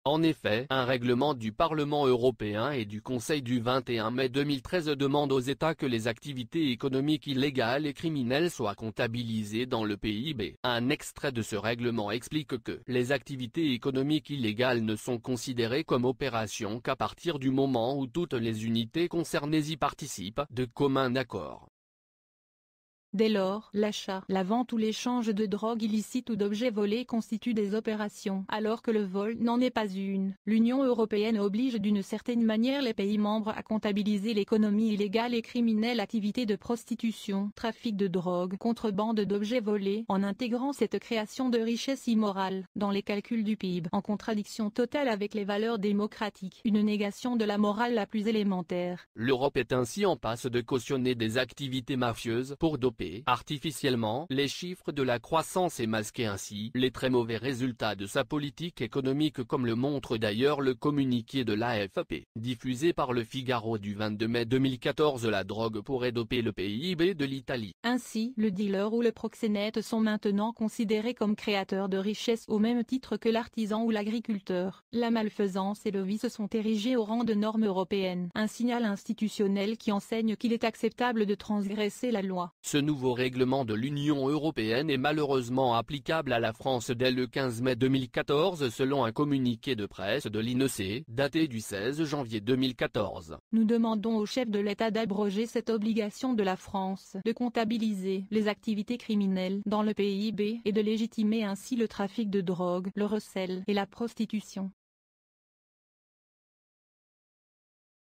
En effet, un règlement du Parlement européen et du Conseil du 21 mai 2013 demande aux États que les activités économiques illégales et criminelles soient comptabilisées dans le PIB. Un extrait de ce règlement explique que les activités économiques illégales ne sont considérées comme opérations qu'à partir du moment où toutes les unités concernées y participent, de commun accord. Dès lors, l'achat, la vente ou l'échange de drogue illicite ou d'objets volés constituent des opérations, alors que le vol n'en est pas une. L'Union européenne oblige d'une certaine manière les pays membres à comptabiliser l'économie illégale et criminelle, activités de prostitution, trafic de drogue, contrebande d'objets volés, en intégrant cette création de richesse immorale dans les calculs du PIB, en contradiction totale avec les valeurs démocratiques, une négation de la morale la plus élémentaire. L'Europe est ainsi en passe de cautionner des activités mafieuses pour doper artificiellement les chiffres de la croissance et masquer ainsi les très mauvais résultats de sa politique économique, comme le montre d'ailleurs le communiqué de l'AFP, diffusé par Le Figaro du 22 mai 2014. La drogue pourrait doper le PIB de l'Italie. Ainsi, le dealer ou le proxénète sont maintenant considérés comme créateurs de richesse au même titre que l'artisan ou l'agriculteur. La malfaisance et le vice sont érigés au rang de normes européennes, un signal institutionnel qui enseigne qu'il est acceptable de transgresser la loi. Ce nouveau règlement de l'Union européenne est malheureusement applicable à la France dès le 15 mai 2014 selon un communiqué de presse de l'INEC, daté du 16 janvier 2014. Nous demandons au chef de l'État d'abroger cette obligation de la France de comptabiliser les activités criminelles dans le PIB et de légitimer ainsi le trafic de drogue, le recel et la prostitution.